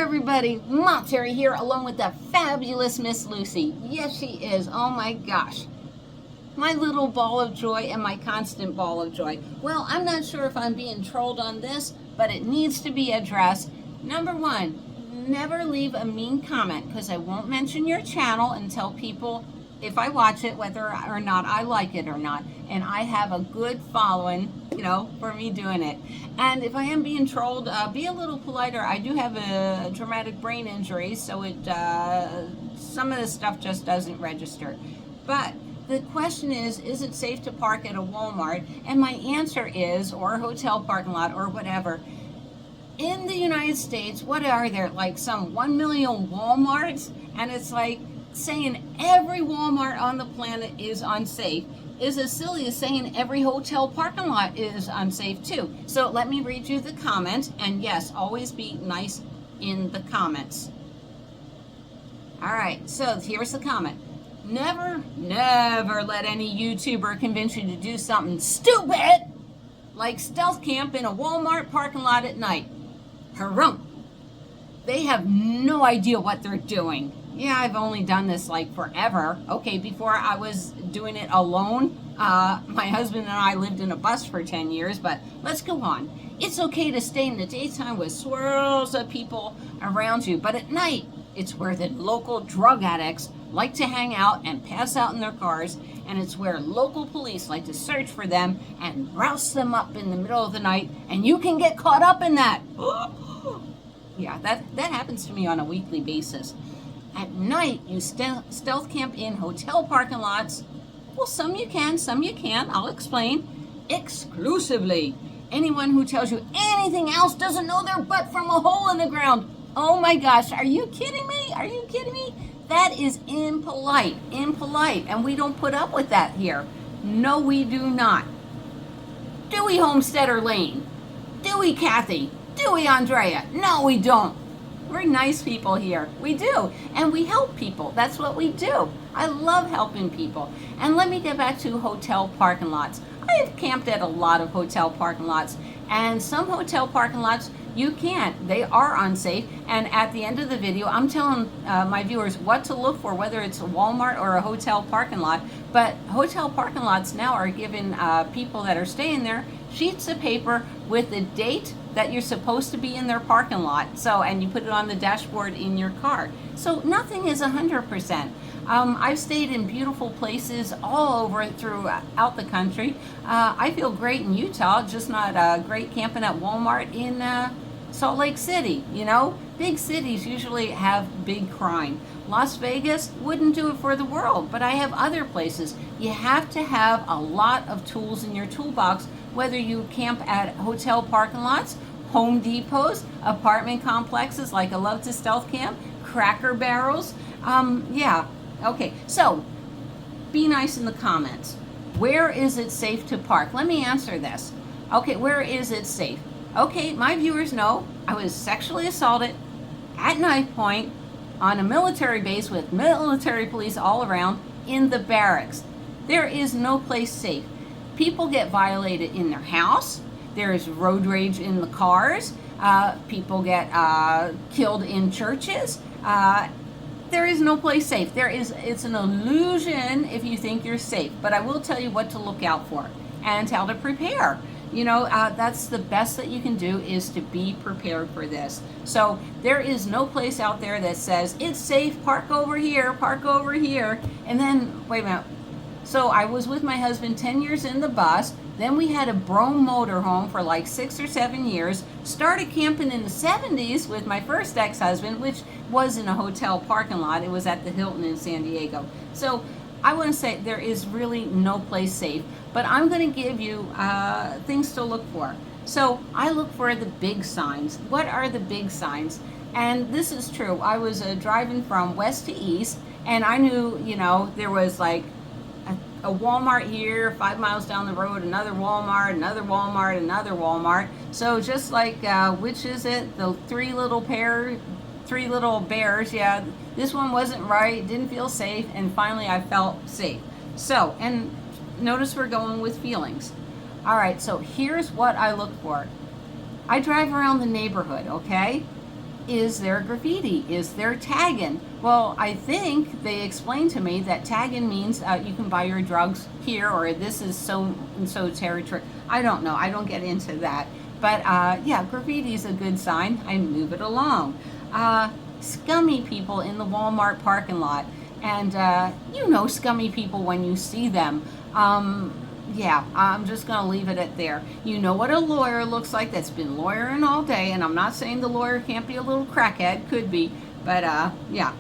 everybody, Mom Terry here along with the fabulous Miss Lucy. Yes, she is. Oh my gosh. My little ball of joy and my constant ball of joy. Well, I'm not sure if I'm being trolled on this, but it needs to be addressed. Number one, never leave a mean comment because I won't mention your channel and tell people if I watch it whether or not I like it or not. And I have a good following, for me doing it. And if I am being trolled, be a little politer. I do have a traumatic brain injury, so some of this stuff just doesn't register. But the question is it safe to park at a Walmart? And my answer is, or a hotel parking lot or whatever. In the United States, what are there, like some 1 million Walmarts? And it's like saying every Walmart on the planet is unsafe is as silly as saying every hotel parking lot is unsafe too. So let me read you the comment, and yes, always be nice in the comments. All right, so here's the comment. Never let any YouTuber convince you to do something stupid like stealth camp in a Walmart parking lot at night. Harump. They have no idea what they're doing. Yeah, I've only done this like forever. Okay, before I was doing it alone. My husband and I lived in a bus for 10 years, but let's go on. It's okay to stay in the daytime with swirls of people around you, but at night, it's where the local drug addicts like to hang out and pass out in their cars, and it's where local police like to search for them and rouse them up in the middle of the night, and you can get caught up in that. Yeah, that happens to me on a weekly basis. At night, you stealth camp in hotel parking lots. Well, some you can, some you can't. I'll explain. Exclusively. Anyone who tells you anything else doesn't know their butt from a hole in the ground. Oh my gosh, are you kidding me? Are you kidding me? That is impolite, and we don't put up with that here. No, we do not. Do we, Homesteader Lane? Do we, Kathy? Do we, Andrea? No, we don't. We're nice people here. We do. And we help people. That's what we do. I love helping people. And let me get back to hotel parking lots. I have camped at a lot of hotel parking lots. And some hotel parking lots, you can't. They are unsafe. And at the end of the video, I'm telling my viewers what to look for, whether it's a Walmart or a hotel parking lot. But hotel parking lots now are giving people that are staying there sheets of paper with the date that you're supposed to be in their parking lot. So, and you put it on the dashboard in your car. So nothing is 100%. I've stayed in beautiful places all over throughout the country. I feel great in Utah, just not great camping at Walmart in Salt Lake City. Big cities usually have big crime. Las Vegas wouldn't do it for the world, but I have other places. You have to have a lot of tools in your toolbox, whether you camp at hotel parking lots, Home Depots, apartment complexes like I love to stealth camp, Cracker Barrels. Yeah, okay, so be nice in the comments. Where is it safe to park? Let me answer this. Okay, where is it safe? Okay, my viewers know I was sexually assaulted at knife point on a military base with military police all around in the barracks. There is no place safe. People get violated in their house. There is road rage in the cars. People get killed in churches. There is no place safe. It's an illusion if you think you're safe. But I will tell you what to look out for and how to prepare. That's the best that you can do, is to be prepared for this. So there is no place out there that says it's safe, park over here, and then wait a minute. So I was with my husband 10 years in the bus. Then we had a Brome motorhome for like 6 or 7 years. Started camping in the 70s with my first ex-husband, which was in a hotel parking lot. It was at the Hilton in San Diego. So I want to say there is really no place safe, but I'm going to give you things to look for. So I look for the big signs. What are the big signs? And this is true. I was driving from west to east, and I knew, there was like a Walmart here, 5 miles down the road, another Walmart, another Walmart, another Walmart. So just like, which is it? The three little bears. Yeah, this one wasn't right, didn't feel safe, and finally I felt safe. So, and notice we're going with feelings. All right, so here's what I look for. I drive around the neighborhood, okay? is there graffiti? Is there tagging? Well, I think they explained to me that tagging means you can buy your drugs here, or this is so and so territory. I don't know. I don't get into that. But yeah, graffiti is a good sign. I move it along. Scummy people in the Walmart parking lot. And you know scummy people when you see them. Yeah, I'm just going to leave it at there. You know what a lawyer looks like that's been lawyering all day, and I'm not saying the lawyer can't be a little crackhead, could be, but yeah.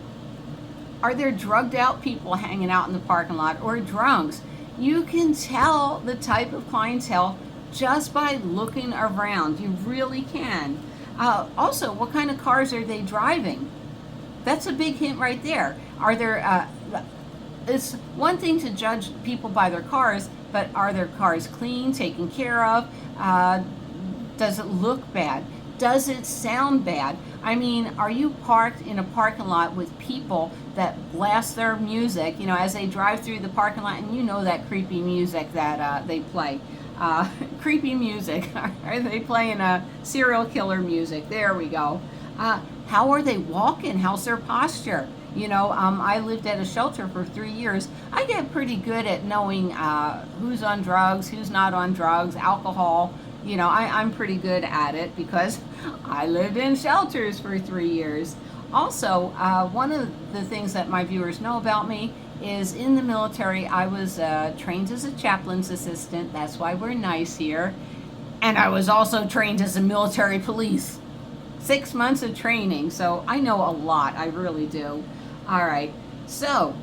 Are there drugged out people hanging out in the parking lot, or drunks? You can tell the type of clientele just by looking around. You really can. Also, what kind of cars are they driving? That's a big hint right there. Are there, it's one thing to judge people by their cars, but are their cars clean, taken care of? Does it look bad? Does it sound bad? I mean, are you parked in a parking lot with people that blast their music, you know, as they drive through the parking lot, and you know that creepy music that they play? Creepy music. Are they playing serial killer music? There we go. How are they walking? How's their posture? You know, I lived at a shelter for 3 years. I get pretty good at knowing who's on drugs, who's not on drugs, alcohol. You know, I'm pretty good at it because I lived in shelters for 3 years. Also, one of the things that my viewers know about me is in the military, I was trained as a chaplain's assistant. That's why we're nice here. And I was also trained as a military police. 6 months of training, so I know a lot. I really do. All right, so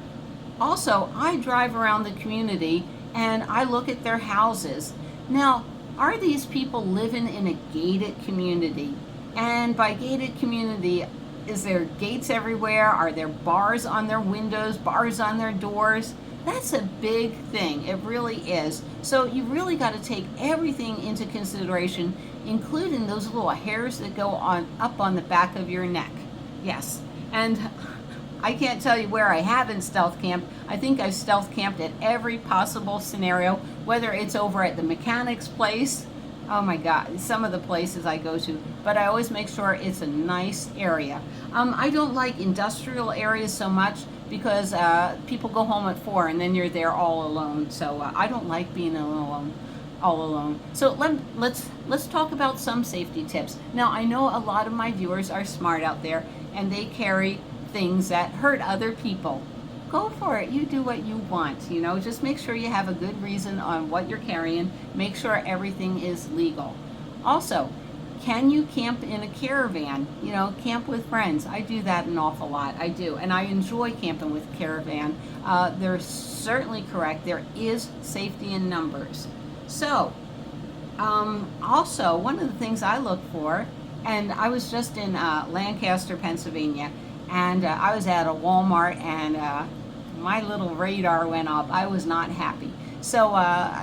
also I drive around the community and I look at their houses. Now, are these people living in a gated community? And by gated community, is there gates everywhere? Are there bars on their windows, bars on their doors? That's a big thing. It really is. So you really got to take everything into consideration, including those little hairs that go on up on the back of your neck. Yes. And I can't tell you where I haven't stealth camped. I think I've stealth camped at every possible scenario, whether it's over at the mechanic's place. Oh my God, some of the places I go to, but I always make sure it's a nice area. I don't like industrial areas so much because people go home at 4 and then you're there all alone. So I don't like being alone. All alone. So let's talk about some safety tips. Now, I know a lot of my viewers are smart out there and they carry things that hurt other people. Go for it. You do what you want. You know, just make sure you have a good reason on what you're carrying. Make sure everything is legal. Also, can you camp in a caravan? You know, camp with friends. I do that an awful lot. I do. And I enjoy camping with caravan. They're certainly correct. There is safety in numbers. So, also, one of the things I look for, and I was just in Lancaster, Pennsylvania, and I was at a Walmart, and my little radar went up. I was not happy. So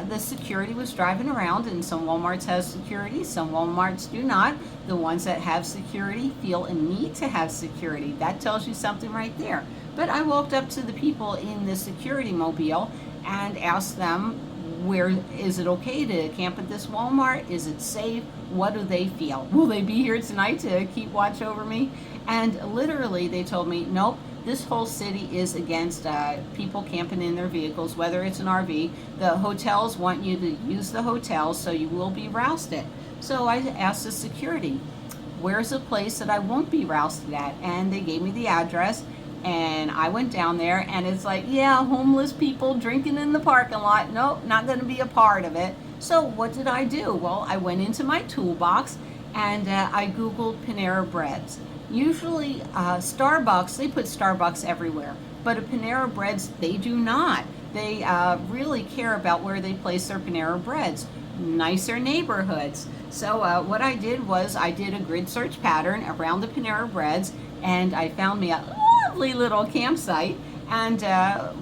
the security was driving around, and some Walmarts have security, some Walmarts do not. The ones that have security feel a need to have security. That tells you something right there. But I walked up to the people in the security mobile and asked them, where is it okay to camp at this Walmart? Is it safe? What do they feel? Will they be here tonight to keep watch over me? And literally they told me, nope, this whole city is against people camping in their vehicles, whether it's an RV. The hotels want you to use the hotels, so you will be rousted. So I asked the security, where's a place that I won't be rousted at? And they gave me the address. And I went down there, and it's like, yeah, homeless people drinking in the parking lot. Nope, not going to be a part of it. So what did I do? Well, I went into my toolbox, and I Googled Panera Breads. Usually Starbucks, they put Starbucks everywhere. But at Panera Breads, they do not. They really care about where they place their Panera Breads. Nicer neighborhoods. So what I did was I did a grid search pattern around the Panera Breads, and I found me a lovely little campsite. And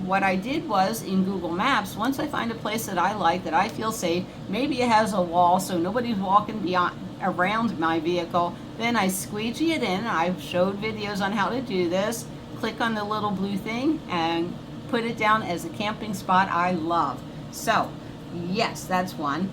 what I did was in Google Maps, once I find a place that I like, that I feel safe, maybe it has a wall so nobody's walking around my vehicle, then I squeegee it in. I've showed videos on how to do this. Click on the little blue thing and put it down as a camping spot I love. So yes, that's one.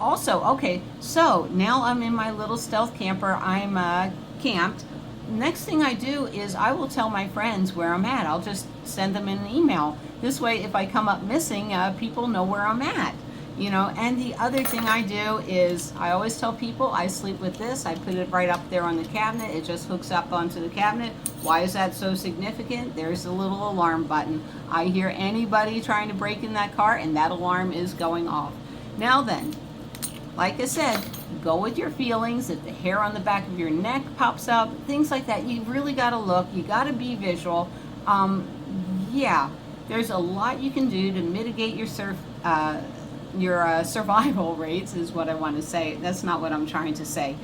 Also, okay, so now I'm in my little stealth camper. I'm camped. Next thing I do is I will tell my friends where I'm at. I'll just send them an email. This way, if I come up missing, people know where I'm at. You know, and the other thing I do is I always tell people I sleep with this. I put it right up there on the cabinet. It just hooks up onto the cabinet. Why is that so significant? There's a little alarm button. I hear anybody trying to break in that car and that alarm is going off. Now then, like I said, go with your feelings. If the hair on the back of your neck pops up, things like that, you really got to look. You got to be visual. Yeah, there's a lot you can do to mitigate your survival rates, is what I want to say. That's not what I'm trying to say.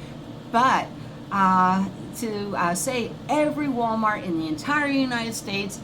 But to say every Walmart in the entire United States,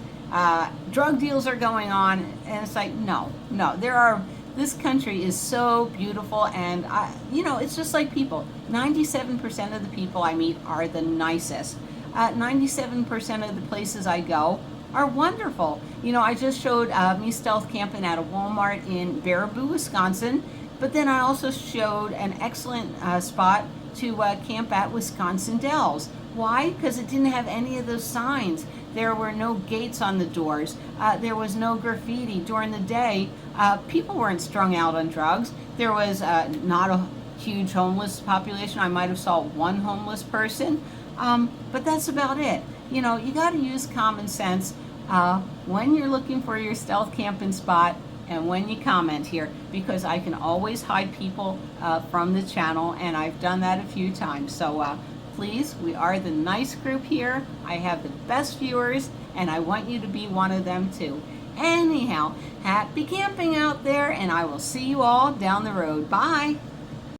drug deals are going on, and it's like, no, there are. This country is so beautiful, and it's just like people. 97% of the people I meet are the nicest. 97% of the places I go are wonderful. I just showed me stealth camping at a Walmart in Baraboo, Wisconsin, but then I also showed an excellent spot to camp at Wisconsin Dells. Why? Because it didn't have any of those signs. There were no gates on the doors. There was no graffiti. During the day, people weren't strung out on drugs. There was not a huge homeless population. I might have saw one homeless person, but that's about it. You got to use common sense when you're looking for your stealth camping spot and when you comment here, because I can always hide people from the channel, and I've done that a few times. So please, we are the nice group here. I have the best viewers, and I want you to be one of them too. Anyhow, happy camping out there, and I will see you all down the road. Bye.